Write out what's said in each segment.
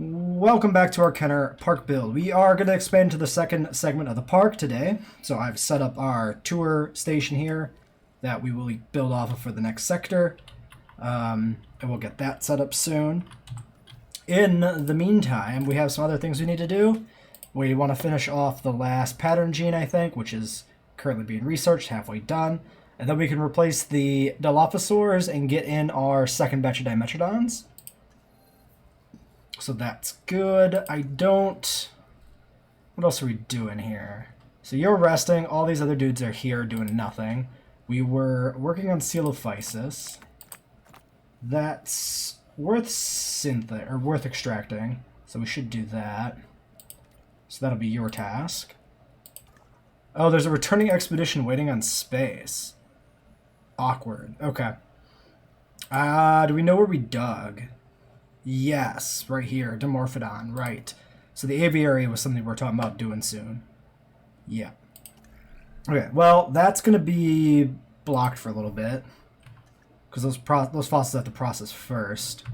Welcome back to our Kenner Park build. We are going to expand to the second segment of the park today. So I've set up our tour station here that we will build off of for the next sector. And we'll get that set up soon. In the meantime, we have some other things we need to do. We want to finish off the last pattern gene, I think, which is currently being researched, halfway done. And then we can replace the Dilophosaurs and get in our second batch of Dimetrodons. So that's good. What else are we doing here? So you're resting. All these other dudes are here doing nothing. We were working on Coelophysis. That's worth worth extracting. So we should do that. So that'll be your task. Oh, there's a returning expedition waiting on space. Awkward. Okay. Do we know where we dug? Yes, right here, Dimorphodon, right. So the aviary was something we're talking about doing soon. Yeah. Okay, well, that's going to be blocked for a little bit. Because those fossils have to process first.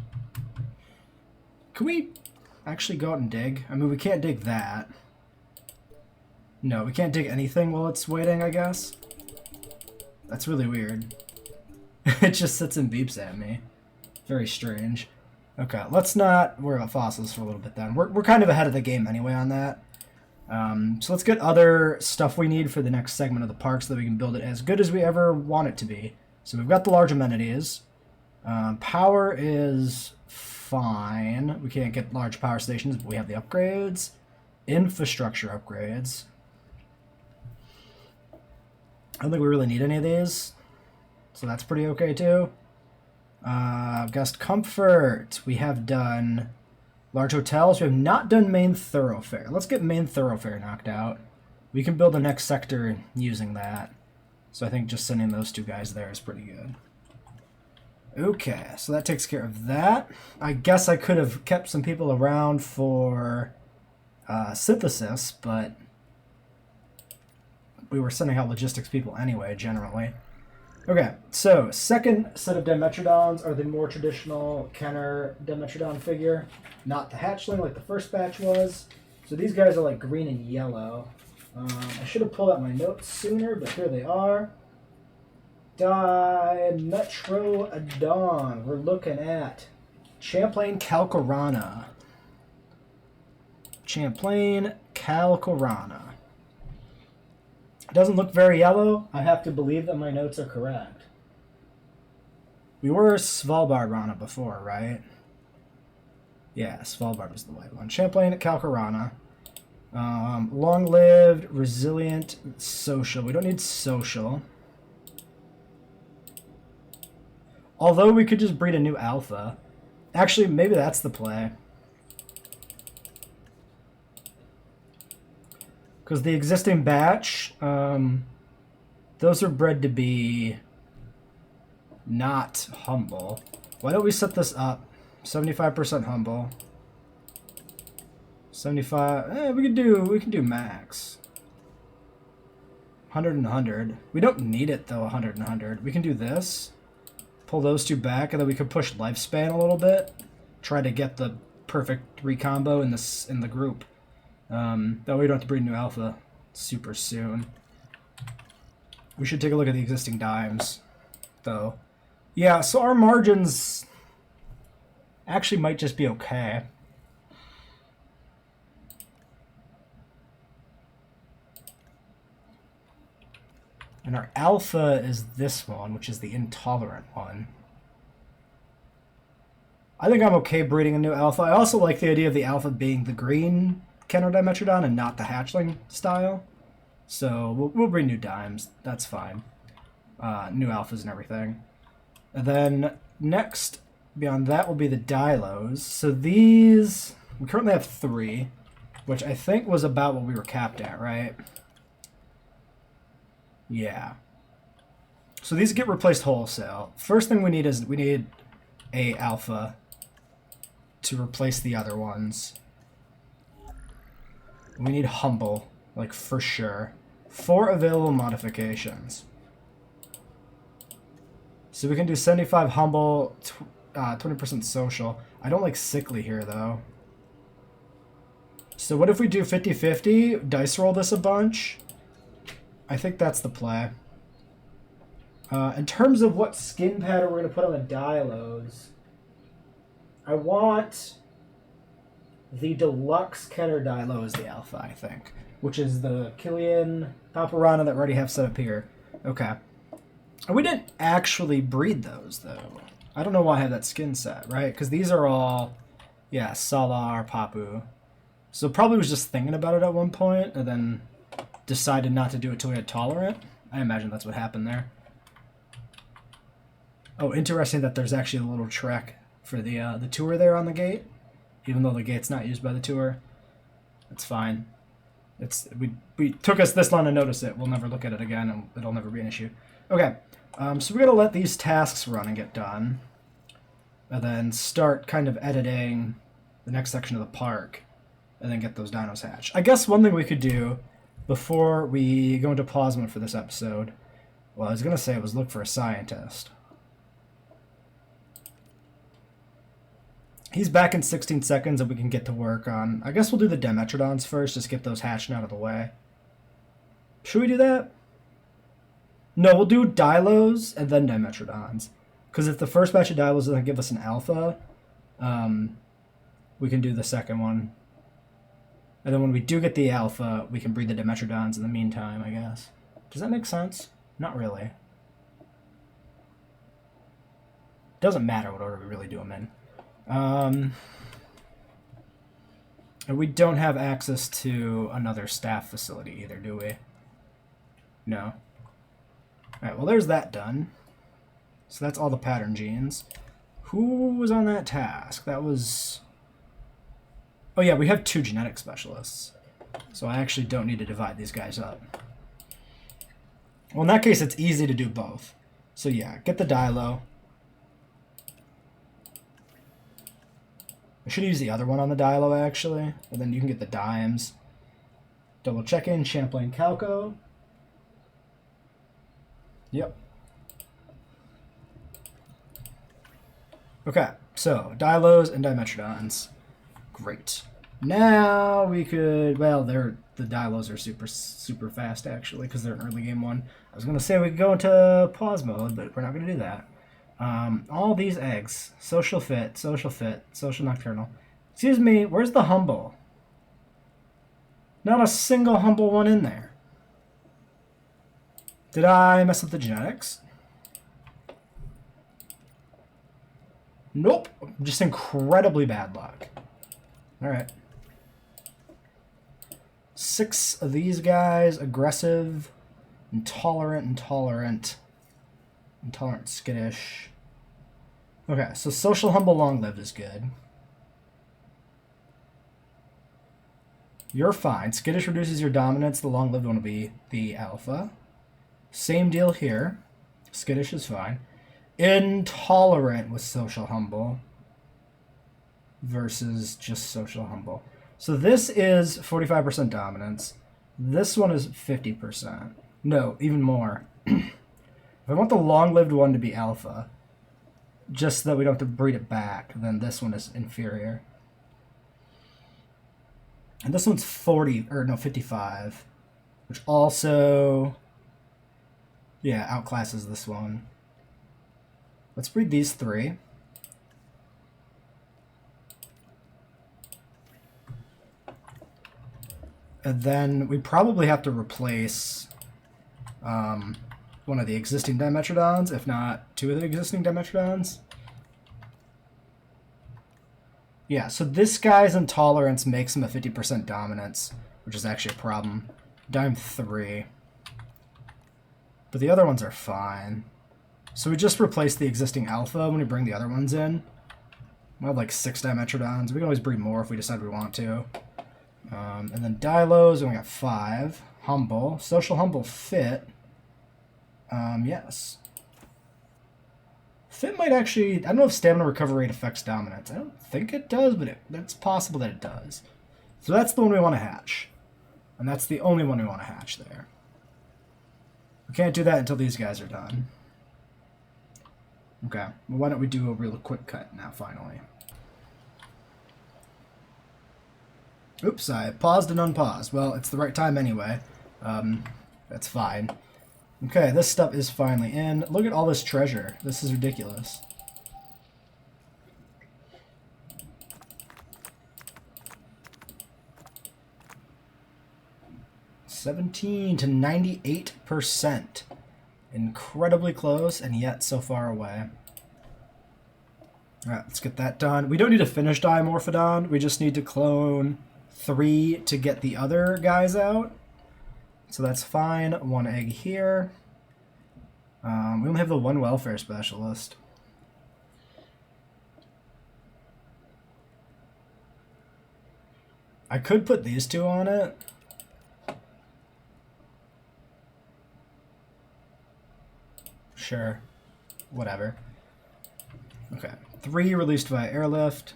Can we actually go out and dig? I mean, we can't dig that. No, we can't dig anything while it's waiting, I guess. That's really weird. It just sits and beeps at me. Very strange. Okay, let's not worry about fossils for a little bit then. We're kind of ahead of the game anyway on that. So let's get other stuff we need for the next segment of the park so that we can build it as good as we ever want it to be. So we've got the large amenities. Power is fine. We can't get large power stations, but we have the upgrades. Infrastructure upgrades. I don't think we really need any of these. So that's pretty okay too. Guest comfort. We have done large hotels. We have not done main thoroughfare. Let's get main thoroughfare knocked out. We can build the next sector using that. So I think just sending those two guys there is pretty good. Okay, so that takes care of that. I guess I could have kept some people around for synthesis, but we were sending out logistics people anyway, generally. Okay, so second set of Dimetrodons are the more traditional Kenner Dimetrodon figure, not the hatchling like the first batch was. So these guys are like green and yellow. I should have pulled out my notes sooner, but here they are. Dimetrodon. We're looking at Champlain Calcarana. Champlain Calcarana. It doesn't look very yellow. I have to believe that my notes are correct. We were Svalbard before, right? Yeah, Svalbard was the white one. Champlain Calcarana. Long-lived, resilient, social. We don't need social. Although we could just breed a new alpha. Actually, maybe that's the play. Because the existing batch, those are bred to be not humble. Why don't we set this up? 75% humble. 75. We can do max. 100 and 100. We don't need it though. 100 and 100. We can do this. Pull those two back, and then we could push lifespan a little bit. Try to get the perfect recombo in the group. That way we don't have to breed new alpha super soon. We should take a look at the existing dimes, though. Yeah, so our margins actually might just be okay. And our alpha is this one, which is the intolerant one. I think I'm okay breeding a new alpha. I also like the idea of the alpha being the green Kenner Dimetrodon and not the hatchling style. So we'll breed new dimes. That's fine. New alphas and everything. And then next, beyond that, will be the Dilos. So these, we currently have 3, which I think was about what we were capped at, right? Yeah. So these get replaced wholesale. First thing we need is we need a alpha to replace the other ones. We need humble, like for sure. 4 available modifications. So we can do 75 humble, 20% social. I don't like sickly here though. So what if we do 50-50, dice roll this a bunch? I think that's the play. In terms of what skin pattern we're going to put on the Dialos, I want the deluxe Kenner Dialo as the alpha, I think, which is the Killian Paparana that we already have set up here. Okay. And we didn't actually breed those, though. I don't know why I have that skin set, right? Because these are all, yeah, Salar, Papu. So probably was just thinking about it at one point and then decided not to do it till we had Tolerant. I imagine that's what happened there. Oh, interesting that there's actually a little trek for the tour there on the gate, even though the gate's not used by the tour. It's fine. We took us this long to notice it. We'll never look at it again, and it'll never be an issue. Okay, so we're gonna let these tasks run and get done, and then start kind of editing the next section of the park, and then get those dinos hatched. I guess one thing we could do before we go into pause mode for this episode, well, I was gonna say it was look for a scientist. He's back in 16 seconds and we can get to work on... I guess we'll do the Dimetrodons first, just get those hatching out of the way. Should we do that? No, we'll do Dilos and then Dimetrodons. Because if the first batch of Dilos doesn't give us an alpha, we can do the second one. And then when we do get the alpha, we can breed the Dimetrodons in the meantime, I guess. Does that make sense? Not really. Doesn't matter what order we really do them in. And we don't have access to another staff facility either, do we? No. Alright, well there's that done. So that's all the pattern genes. Who was on that task? That was... Oh yeah, we have 2 genetic specialists. So I actually don't need to divide these guys up. Well, in that case, it's easy to do both. So yeah, get the Dilo. I should use the other one on the Dilo, actually. And then you can get the Dimes. Double check in, Champlain Calco. Yep. Okay, so Dilos and Dimetrodons. Great. Now we could, well, the Dilos are super fast, actually, because they're an early game one. I was going to say we could go into pause mode, but we're not going to do that. All these eggs. Social fit, social nocturnal. Excuse me, where's the humble? Not a single humble one in there. Did I mess up the genetics? Nope. Just incredibly bad luck. Alright. 6 of these guys. Aggressive. Intolerant, skittish. Okay, so social, humble, long-lived is good. You're fine. Skittish reduces your dominance. The long-lived one will be the alpha. Same deal here. Skittish is fine. Intolerant with social, humble versus just social, humble. So this is 45% dominance. This one is 50%. No, even more. If I want the long-lived one to be alpha, just so that we don't have to breed it back, then this one is inferior. And this one's 55, which also, yeah, outclasses this one. Let's breed these 3. And then we probably have to replace one of the existing Dimetrodons, if not 2 of the existing Dimetrodons. Yeah, so this guy's intolerance makes him a 50% dominance, which is actually a problem. Dime 3. But the other ones are fine. So we just replace the existing alpha when we bring the other ones in. We'll have like 6 Dimetrodons. We can always breed more if we decide we want to. And then Dilos, we only got 5. Humble. Social, humble, fit. Yes. Fit might actually... I don't know if stamina recovery rate affects dominance. I don't think it does, but it's possible that it does. So that's the one we want to hatch. And that's the only one we want to hatch there. We can't do that until these guys are done. Okay. Well, why don't we do a real quick cut now, finally. Oops, I paused and unpaused. Well, it's the right time anyway. That's fine. Okay, this stuff is finally in. Look at all this treasure. This is ridiculous. $17 to 98%. Incredibly close, and yet so far away. Alright, let's get that done. We don't need to finish Dimorphodon. We just need to clone 3 to get the other guys out. So that's fine. 1 egg here. We only have the 1 welfare specialist. I could put these 2 on it. Sure. Whatever. Okay. 3 released via airlift.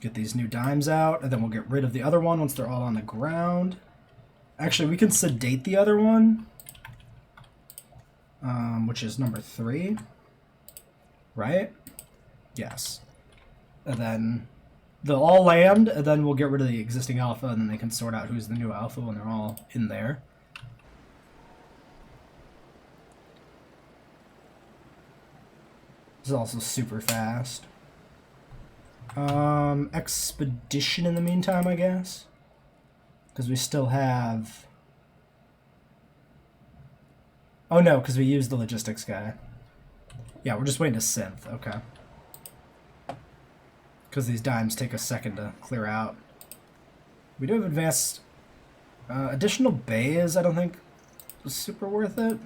Get these new dimes out, and then we'll get rid of the other one once they're all on the ground. Actually, we can sedate the other one, which is number 3. Right? Yes. And then they'll all land, and then we'll get rid of the existing alpha, and then they can sort out who's the new alpha when they're all in there. This is also super fast. Expedition in the meantime, I guess. Because we still have... Oh no, because we used the logistics guy. Yeah, we're just waiting to synth. Okay. Because these dimes take a second to clear out. We do have advanced... additional bays, I don't think was super worth it.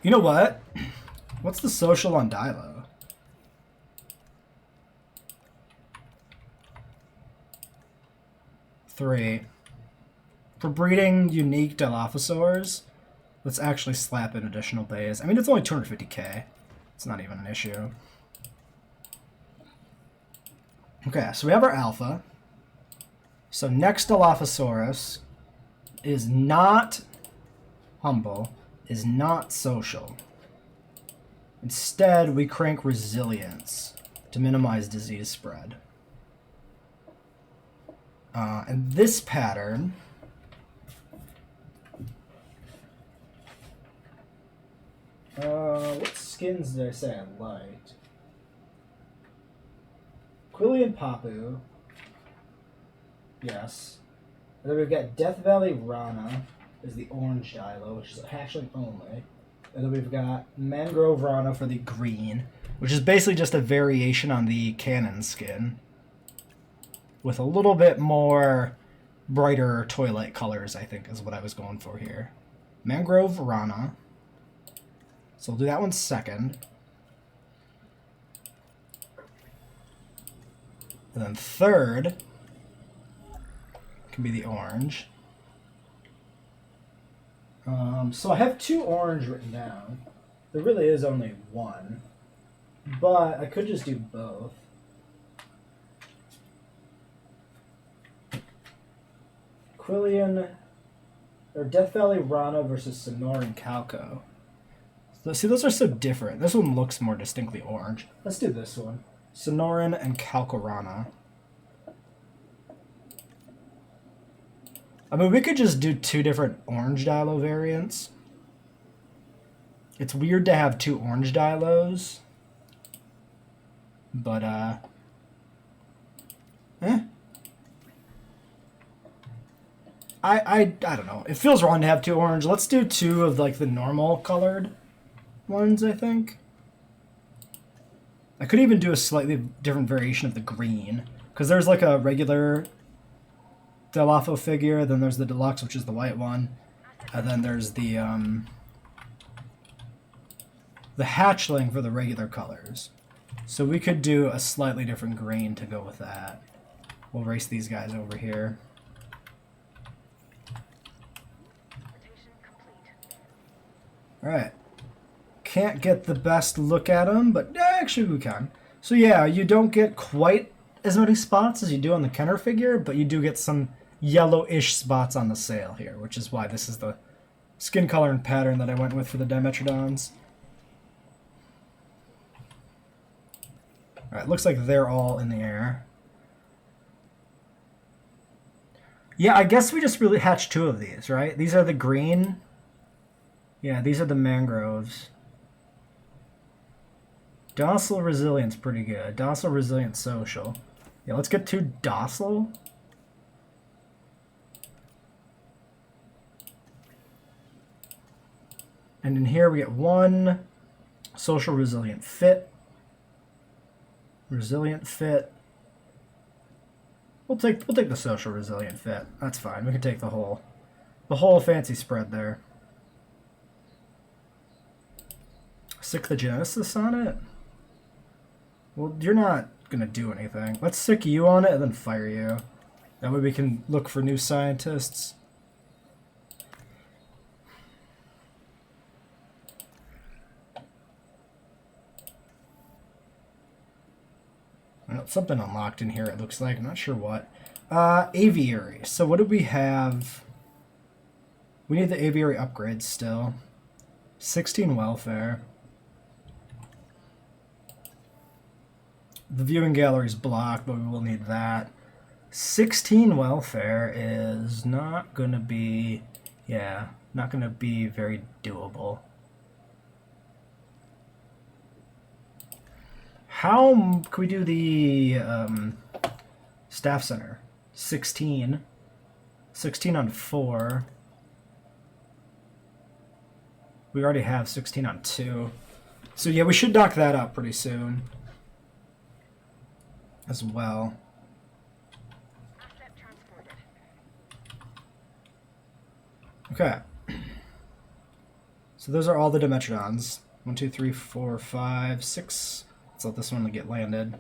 You know what? What's the social on Dilo? Three. For breeding unique Dilophosaurs, let's actually slap in additional bays. I mean, it's only 250k. It's not even an issue. Okay, so we have our alpha. So next Dilophosaurus is not humble, is not social. Instead, we crank resilience to minimize disease spread. And this pattern... what skins did I say I liked? Quillian Papu. Yes. And then we've got Death Valley Rana is the orange Dilo, which is hatchling only. And then we've got Mangrove Rana for the green, which is basically just a variation on the Cannon skin, with a little bit more brighter toy-light colors, I think, is what I was going for here. Mangrove Rana. So we'll do that one second. And then third can be the orange. So I have 2 orange written down. There really is only 1. But I could just do both. Quillian, or Death Valley Rana versus Sonoran Calco. So, see, those are so different. This one looks more distinctly orange. Let's do this one. Sonoran and Calcorana. I mean, we could just do 2 different orange Dilo variants. It's weird to have 2 orange Dilos. But, I don't know. It feels wrong to have 2 orange. Let's do 2 of, like, the normal colored ones, I think. I could even do a slightly different variation of the green. Because there's, like, a regular Dilopho figure, then there's the deluxe, which is the white one, and then there's the hatchling for the regular colors. So we could do a slightly different green to go with that. We'll race these guys over here. Alright. Can't get the best look at them, but actually we can. So yeah, you don't get quite as many spots as you do on the Kenner figure, but you do get some yellowish spots on the sail here, which is why this is the skin color and pattern that I went with for the Dimetrodons. Alright, looks like they're all in the air. Yeah, I guess we just really hatched 2 of these, right? These are the green. Yeah, these are the mangroves. Docile resilience, pretty good. Docile, resilient, social. Yeah, let's get 2 docile. And in here we get 1 social, resilient, fit. Resilient, fit. We'll take the social, resilient, fit. That's fine. We can take the whole fancy spread there. Sick the genesis on it? Well, you're not gonna do anything. Let's sick you on it and then fire you. That way we can look for new scientists. Well, something unlocked in here, it looks like. I'm not sure what. Aviary. So what do we have? We need the aviary upgrades still. 16 welfare. The viewing gallery is blocked, but we will need that. 16 welfare is not going to be... Yeah, not going to be very doable. How can we do the staff center? 16. 16 on 4. We already have 16 on 2. So yeah, we should knock that out pretty soon. As well. Okay. So those are all the Dimetrodons. 1, 2, 3, 4, 5, 6. Let's let this one get landed.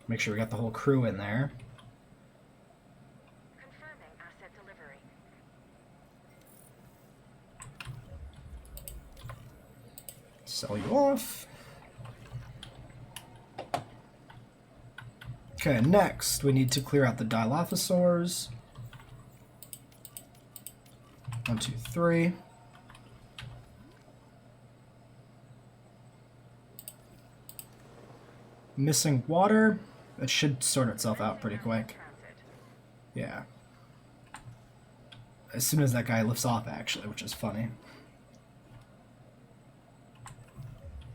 Make sure we got the whole crew in there. Confirming asset delivery. Sell you off. Okay, next we need to clear out the Dilophosaurs. 1, 2, 3. Missing water. It should sort itself out pretty quick. Yeah. As soon as that guy lifts off, actually, which is funny.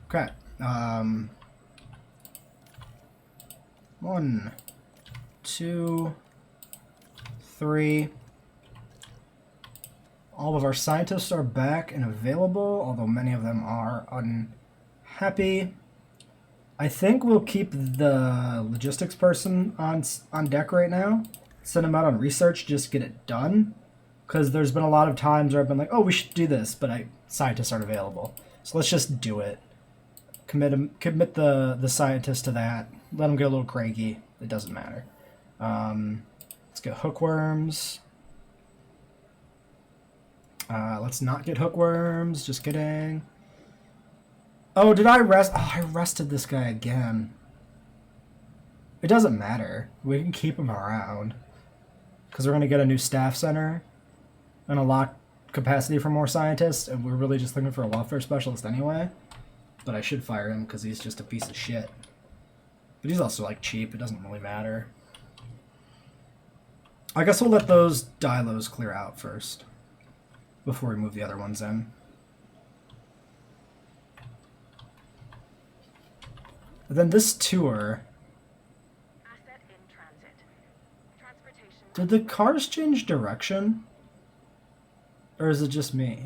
Okay. 1, 2, 3. All of our scientists are back and available, although many of them are unhappy. I think we'll keep the logistics person on deck right now. Send him out on research, just get it done. Because there's been a lot of times where I've been like, oh, we should do this, but scientists aren't available. So let's just do it. Commit the scientist to that. Let him get a little craggy. It doesn't matter. Let's get hookworms. Let's not get hookworms. Just kidding. Oh, did I rest? Oh, I rested this guy again. It doesn't matter. We can keep him around. Because we're going to get a new staff center. And a locked capacity for more scientists. And we're really just looking for a welfare specialist anyway. But I should fire him because he's just a piece of shit. But he's also, like, cheap. It doesn't really matter. I guess we'll let those Dilos clear out first. Before we move the other ones in. And then this tour... Asset in transit. Transportation. Did the cars change direction? Or is it just me?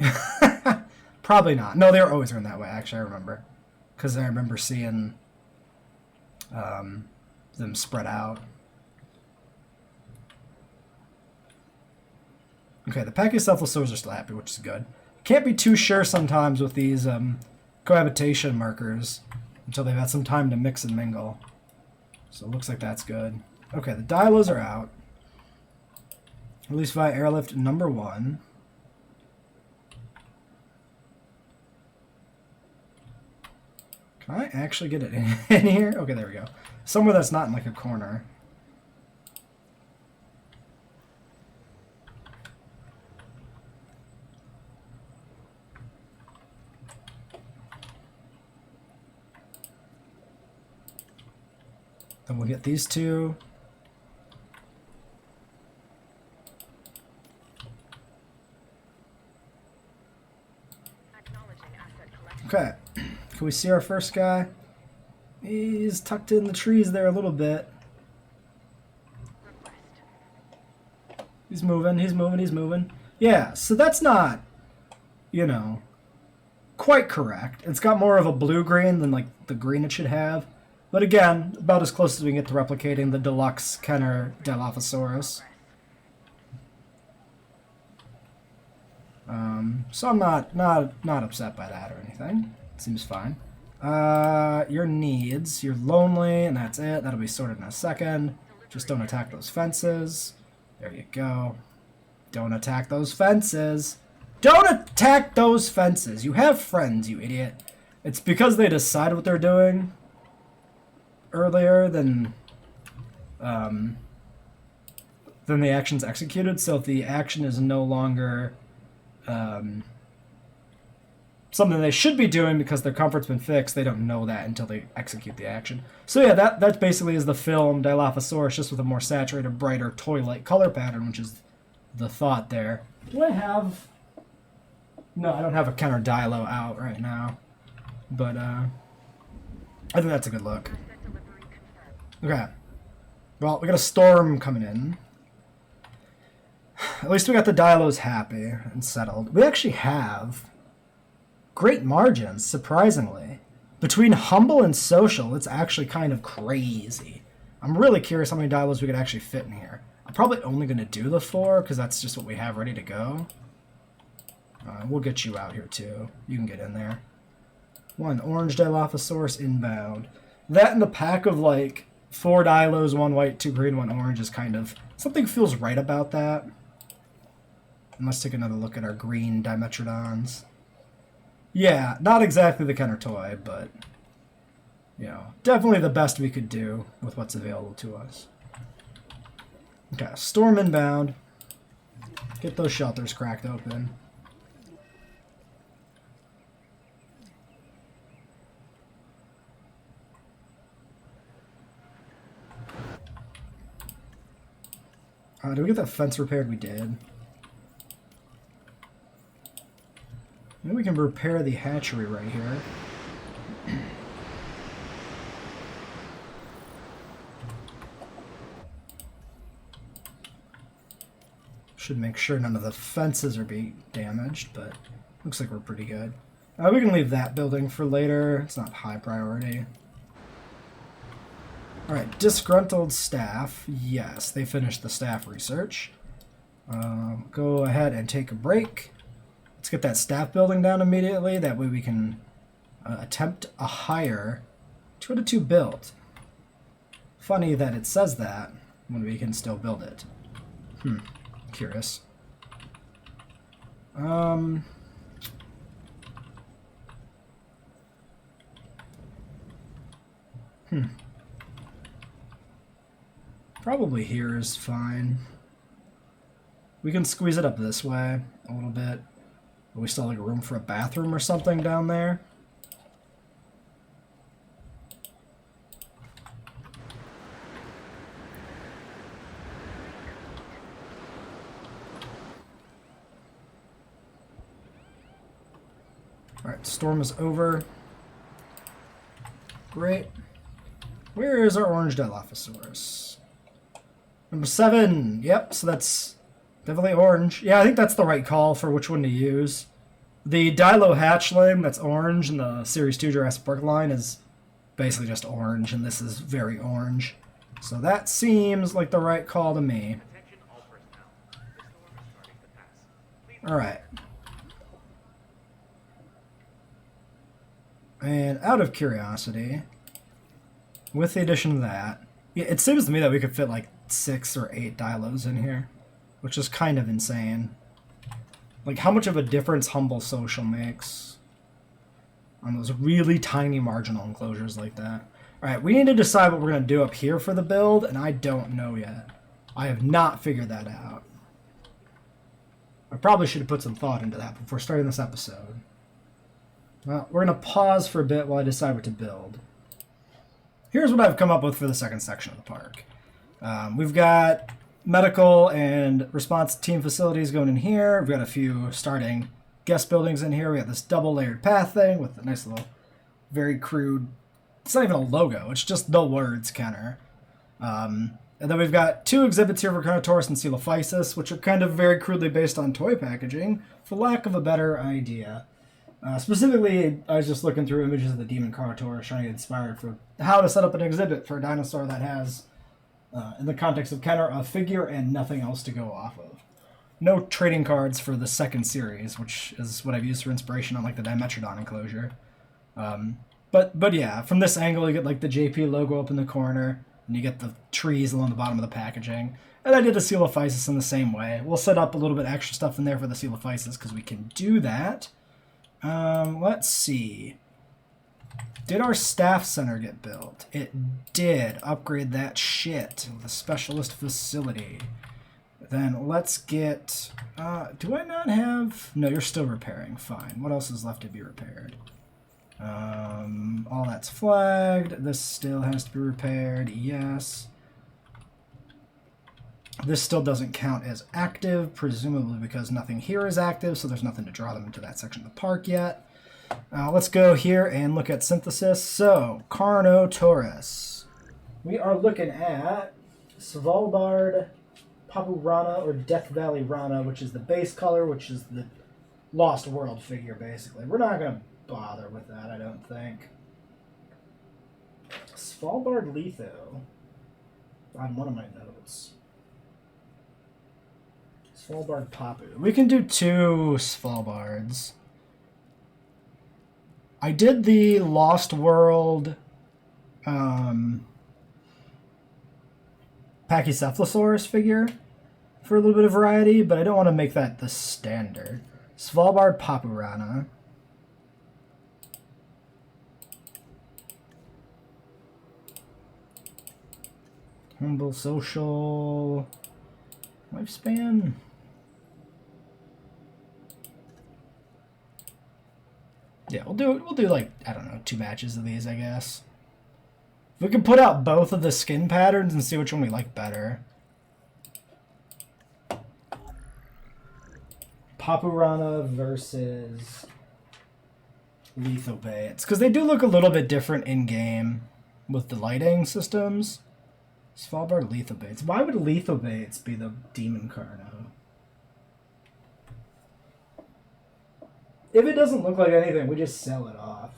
Probably not. No, they were always going that way, actually, I remember. Because I remember seeing them spread out. Okay, the Pachycephalosaurs are still happy, which is good. Can't be too sure sometimes with these cohabitation markers until they've had some time to mix and mingle. So it looks like that's good. Okay, the Dilos are out. Release via airlift number 1. Can I actually get it in here? Okay, there we go. Somewhere that's not in like a corner. Then we'll get these two. Okay, can we see our first guy? He's tucked in the trees there a little bit. He's moving, he's moving, he's moving. Yeah, so that's not, you know, quite correct. It's got more of a blue-green than, like, the green it should have. But again, about as close as we can get to replicating the deluxe Kenner Dilophosaurus. So I'm not upset by that or anything. It seems fine. Your needs. You're lonely, and that's it. That'll be sorted in a second. Just don't attack those fences. There you go. Don't attack those fences. Don't attack those fences. You have friends, you idiot. It's because they decide what they're doing earlier than the action's executed. So if the action is no longer something they should be doing because their comfort's been fixed, they don't know that until they execute the action. So yeah, that basically is the film Dilophosaurus, just with a more saturated, brighter, toy-like color pattern, which is the thought there. Do I have... No, I don't have a Kenner Dilo out right now. But, I think that's a good look. Okay. Well, we got a storm coming in. At least we got the Dilos happy and settled. We actually have great margins, surprisingly. Between humble and social, it's actually kind of crazy. I'm really curious how many Dilos we could actually fit in here. I'm probably only going to do the 4, because that's just what we have ready to go. We'll get you out here, too. You can get in there. 1 orange Dilophosaurus inbound. That in the pack of, like, 4 Dilos, 1 white, 2 green, 1 orange is kind of... Something feels right about that. And let's take another look at our green Dimetrodons. Yeah, not exactly the Kenner toy, but, you know, definitely the best we could do with what's available to us. Okay, storm inbound. Get those shelters cracked open. Did we get that fence repaired? We did. Maybe we can repair the hatchery right here. Should make sure none of the fences are being damaged, but looks like we're pretty good. We can leave that building for later. It's not high priority. Alright, disgruntled staff. Yes, they finished the staff research. Go ahead and take a break. Let's get that staff building down immediately. That way we can attempt a higher 2 out of 2 build. Funny that it says that when we can still build it. Curious. Probably here is fine. We can squeeze it up this way a little bit. But we still have like room for a bathroom or something down there. Alright, storm is over. Great. Where is our orange Dilophosaurus? Number 7. Yep, so that's definitely orange. Yeah, I think that's the right call for which one to use. The Dilo hatchling that's orange in the Series 2 Jurassic Park line is basically just orange, and this is very orange. So that seems like the right call to me. Alright. And out of curiosity, with the addition of that, yeah, it seems to me that we could fit like 6 or 8 Dilos in here, which is kind of insane. Like, how much of a difference Humble Social makes on those really tiny marginal enclosures like that. Alright, we need to decide what we're going to do up here for the build, and I don't know yet. I have not figured that out. I probably should have put some thought into that before starting this episode. Well, we're going to pause for a bit while I decide what to build. here's what I've come up with for the second section of the park. We've got medical and response team facilities going in here. We've got a few starting guest buildings in here. We have this double layered path thing with a nice little, very crude, it's not even a logo, it's just the words Kenner. And then we've got two exhibits here for Carnotaurus and Coelophysis, which are kind of very crudely based on toy packaging, for lack of a better idea. Specifically, I was just looking through images of the Demon Carnotaurus, trying to get inspired for how to set up an exhibit for a dinosaur that has, in the context of Kenner, a figure and nothing else to go off of. No trading cards for the second series, which is what I've used for inspiration on like the Dimetrodon enclosure. But yeah, from this angle you get like the JP logo up in the corner, and you get the trees along the bottom of the packaging. And I did a Coelophysis in the same way. We'll set up a little bit extra stuff in there for the Coelophysis because we can do that. Let's see. Did our staff center get built? It did. Upgrade that shit. The specialist facility. Then let's get... do I not have... No, you're still repairing. Fine. What else is left to be repaired? All that's flagged. This still has to be repaired. Yes. This still doesn't count as active, presumably because nothing here is active, so there's nothing to draw them into that section of the park yet. Let's go here and look at synthesis. So, Carnotaurus. We are looking at Svalbard Papu Rana, or Death Valley Rana, which is the base color, which is the Lost World figure, basically. We're not going to bother with that, I don't think. Svalbard Litho. On one of my notes. Svalbard Papu. We can do two Svalbards. I did the Lost World Pachycephalosaurus figure for a little bit of variety, but I don't want to make that the standard. Svalbard Papu Rana. Humble social lifespan. Yeah, we'll do like, I don't know, 2 batches of these, I guess. We can put out both of the skin patterns and see which one we like better. Papu Rana versus Lithobates. Because they do look a little bit different in-game with the lighting systems. Svalbard Lithobates. Why would Lithobates be the Demon Carno? If it doesn't look like anything, we just sell it off.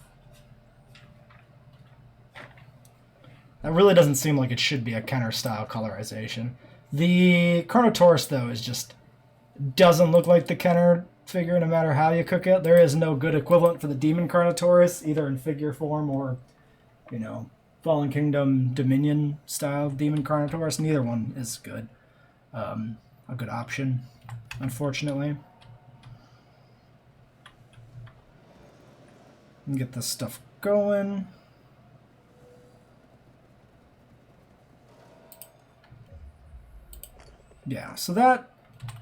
That really doesn't seem like it should be a Kenner-style colorization. The Carnotaurus, though, is just... doesn't look like the Kenner figure no matter how you cook it. There is no good equivalent for the Demon Carnotaurus, either in figure form or, you know, Fallen Kingdom Dominion style Demon Carnotaurus. Neither one is good. A good option, unfortunately. Get this stuff going. Yeah, so that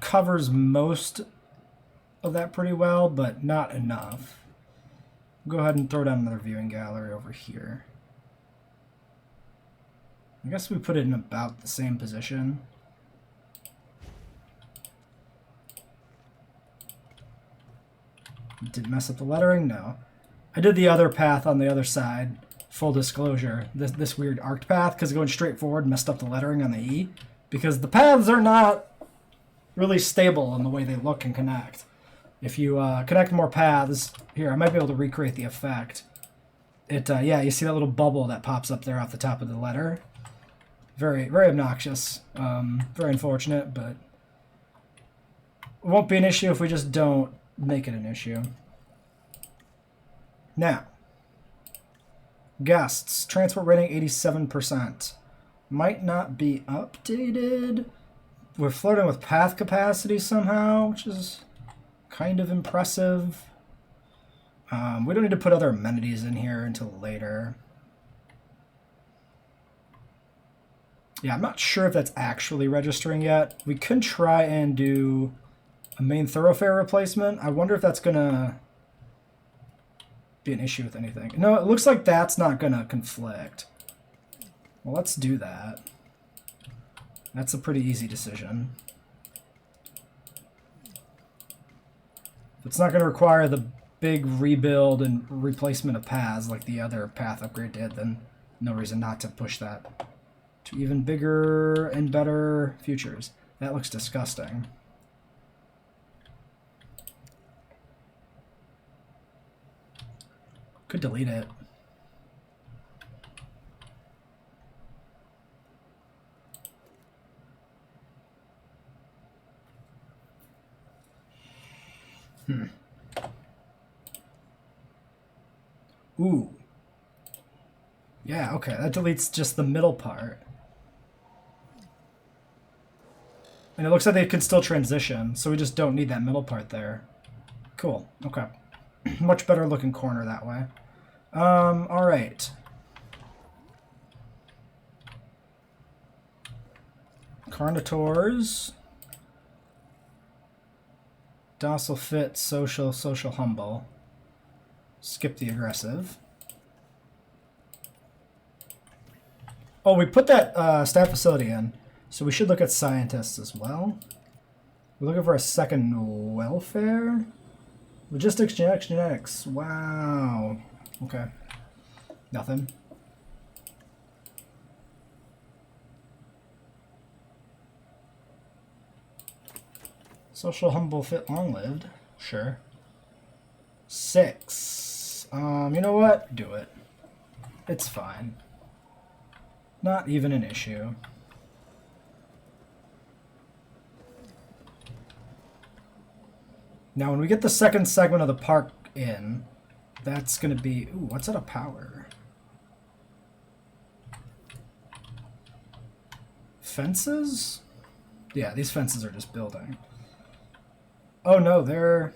covers most of that pretty well, but not enough. Go ahead and throw down another viewing gallery over here. I guess we put it in about the same position. Did mess up the lettering? No. I did the other path on the other side, full disclosure, this weird arced path, because going straight forward messed up the lettering on the E, because the paths are not really stable in the way they look and connect. If you connect more paths, here, I might be able to recreate the effect. Yeah, you see that little bubble that pops up there off the top of the letter? Very, very obnoxious. Very unfortunate, but it won't be an issue if we just don't make it an issue. Now, guests, transport rating 87%. Might not be updated. We're flirting with path capacity somehow, which is kind of impressive. We don't need to put other amenities in here until later. Yeah, I'm not sure if that's actually registering yet. We could try and do a main thoroughfare replacement. I wonder if that's going to be an issue with anything. No, it looks like that's not going to conflict. Well, let's do that. That's a pretty easy decision. If it's not going to require the big rebuild and replacement of paths like the other path upgrade did, then no reason not to push that to even bigger and better futures. That looks disgusting. Could delete it. Ooh. Yeah, okay, that deletes just the middle part. And it looks like they can still transition, so we just don't need that middle part there. Cool, okay. Much better looking corner that way. Alright. Carnitors. Docile, fit, social, social, humble. Skip the aggressive. Oh, we put that staff facility in, so we should look at scientists as well. We're looking for a second welfare. Logistics, genetics. Wow. Okay. Nothing. Social, humble, fit, long-lived. Sure. 6. You know what? Do it. It's fine. Not even an issue. Now, when we get the second segment of the park in, that's going to be... Ooh, what's out of power? Fences? Yeah, these fences are just building. Oh, no, they're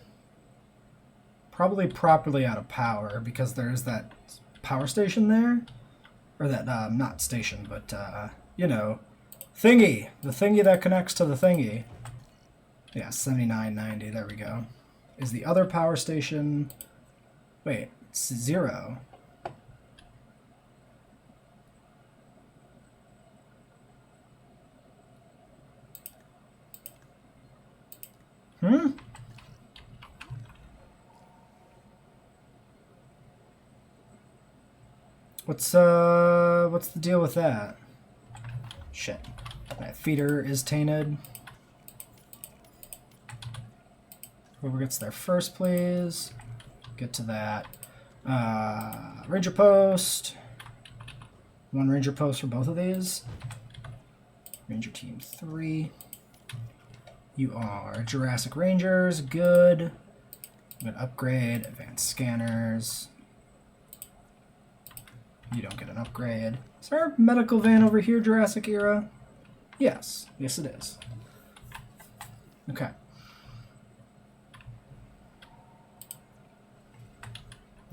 probably properly out of power because there's that power station there. Or that, not station, but, you know, thingy. The thingy that connects to the thingy. Yeah, 7990, there we go. Is the other power station... Wait, it's 0. What's the deal with that? Shit. That feeder is tainted. Whoever gets there first, please. Get to that. Ranger post. 1 ranger post for both of these. Ranger team 3. You are Jurassic Rangers. Good. I'm going to upgrade. Advanced scanners. You don't get an upgrade. Is there a medical van over here, Jurassic era? Yes. Yes, it is. Okay.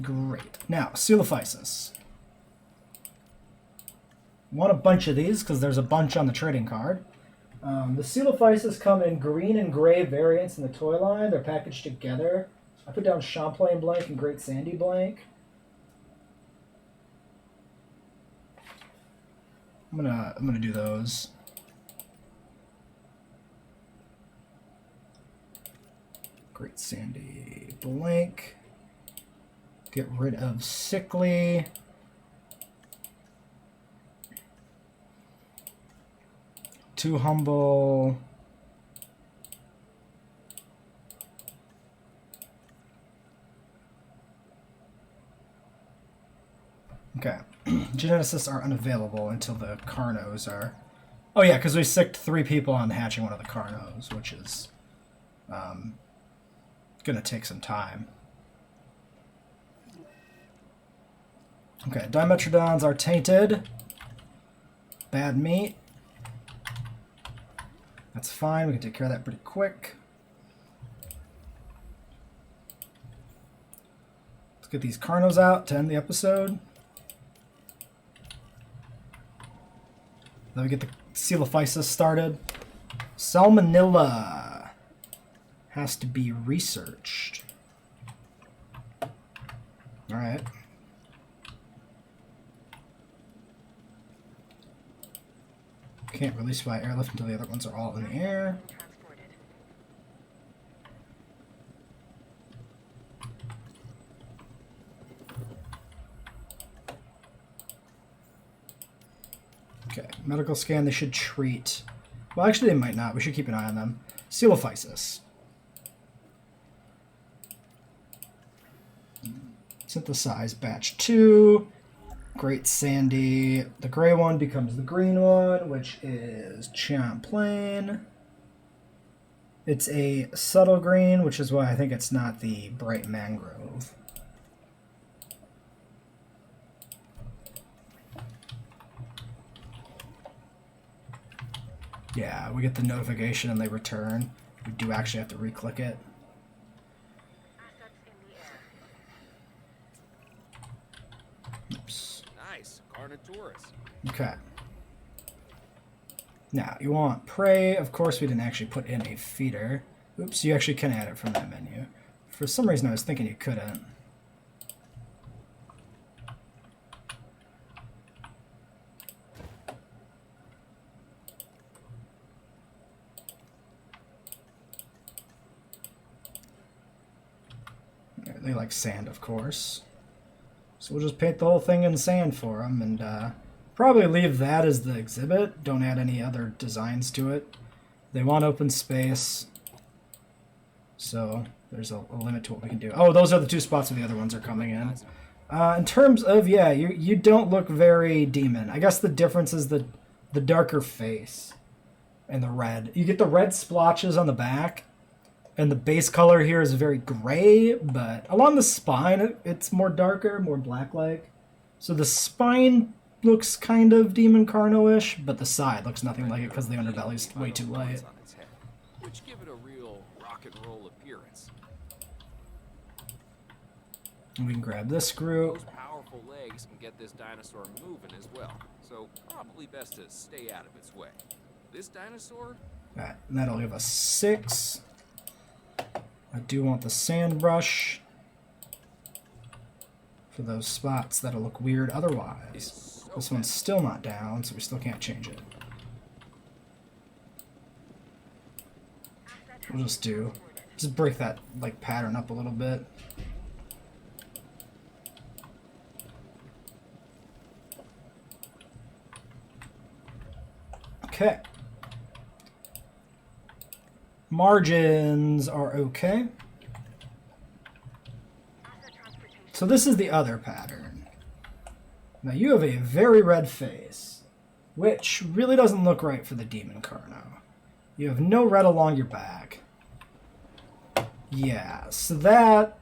Great. Now, Coelophysis. Want a bunch of these because there's a bunch on the trading card. The Coelophysis come in green and gray variants in the toy line. They're packaged together. I put down Champlain blank and Great Sandy blank. I'm gonna do those. Great Sandy blank. Get rid of Sickly. Too humble. Okay. Geneticists are unavailable until the Carnos are... Oh yeah, because we sicked 3 people on hatching one of the Carnos, which is gonna take some time. Okay, Dimetrodons are tainted. Bad meat. That's fine, we can take care of that pretty quick. Let's get these Carnos out to end the episode. Then we get the Coelophysis started. Salmonella has to be researched. Alright. Can't release by airlift until the other ones are all in the air. Transported. Okay, medical scan, they should treat. Well, actually, they might not. We should keep an eye on them. Coelophysis. Synthesize batch 2. Great Sandy. The gray one becomes the green one, which is Champlain. It's a subtle green, which is why I think it's not the bright mangrove. Yeah, we get the notification and they return. We do actually have to re-click it. Assets in the air. Oops. Nice, Carnotaurus. Okay. Now, you want prey. Of course, we didn't actually put in a feeder. Oops, you actually can add it from that menu. For some reason, I was thinking you couldn't. They like sand, of course. So we'll just paint the whole thing in sand for them, and probably leave that as the exhibit. Don't add any other designs to it. They want open space, so there's a limit to what we can do. Oh, those are the two spots where the other ones are coming in. In terms of, yeah, you don't look very demon. I guess the difference is the darker face and the red. You get the red splotches on the back, and the base color here is very gray, but along the spine, it's more darker, more black-like. So the spine looks kind of Demon Carno-ish, but the side looks nothing like it because the underbelly's way too light. On its head, which give it a real rock and roll appearance. And we can grab this group. Those powerful legs can get this dinosaur moving as well, so probably best to stay out of its way. This dinosaur? Alright, and that'll give us 6. I do want the sand brush for those spots that'll look weird otherwise. This one's still not down, so we still can't change it. We'll just break that like pattern up a little bit. Okay. Margins are okay. So this is the other pattern. Now you have a very red face, which really doesn't look right for the Demon Carno. You have no red along your back. Yeah, so that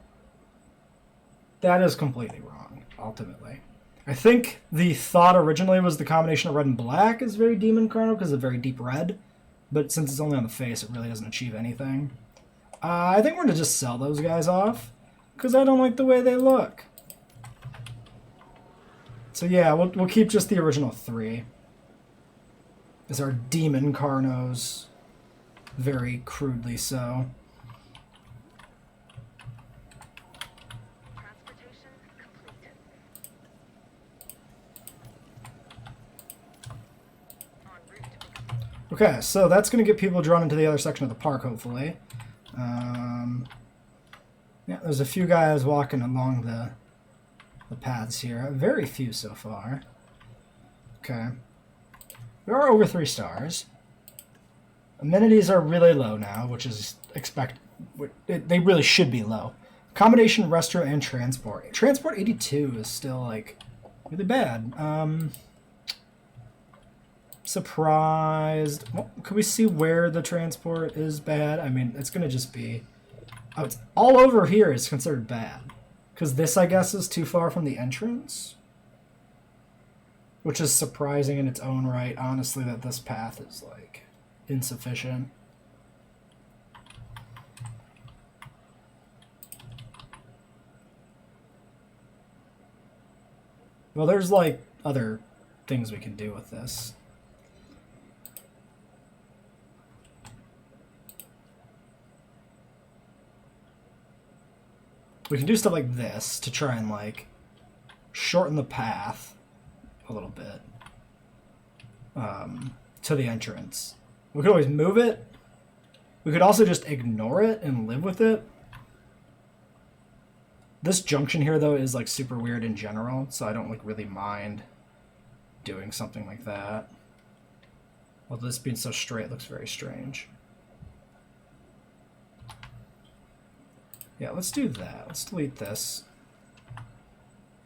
is completely wrong, ultimately. I think the thought originally was the combination of red and black is very Demon Carno because of very deep red. But since it's only on the face, it really doesn't achieve anything. I think we're going to just sell those guys off, because I don't like the way they look. So yeah, we'll keep just the original 3. As our Demon Carnos. Very crudely so. Transportation completed. En route. Okay, so that's going to get people drawn into the other section of the park, hopefully. Yeah, there's a few guys walking along the paths here. Very few so far. Okay. We are over 3 stars. Amenities are really low now, which is they really should be low. Accommodation, restaurant, and transport. Transport 82 is still, like, really bad. Surprised. Well, could we see where the transport is bad? I mean, it's going to just be... Oh, it's all over here is considered bad. Because this, I guess, is too far from the entrance. Which is surprising in its own right, honestly, that this path is, like, insufficient. Well, there's, like, other things we can do with this. We can do stuff like this to try and, like, shorten the path a little bit. to the entrance. We could always move it. We could also just ignore it and live with it. This junction here, though, is like super weird in general, so I don't like really mind doing something like that. Although this being so straight looks very strange. Yeah, let's do that. Let's delete this.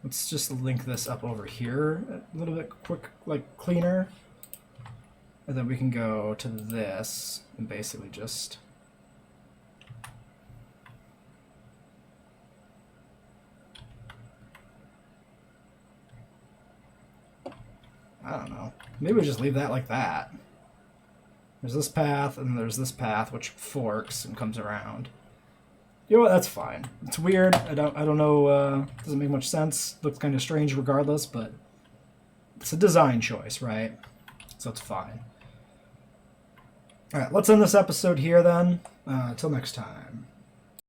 Let's just link this up over here a little bit cleaner. And then we can go to this and basically just... I don't know. Maybe we just leave that like that. There's this path, and there's this path, which forks and comes around. You know what? That's fine. It's weird. I don't know. Doesn't make much sense. Looks kind of strange, regardless. But it's a design choice, right? So it's fine. All right. Let's end this episode here then. Until next time.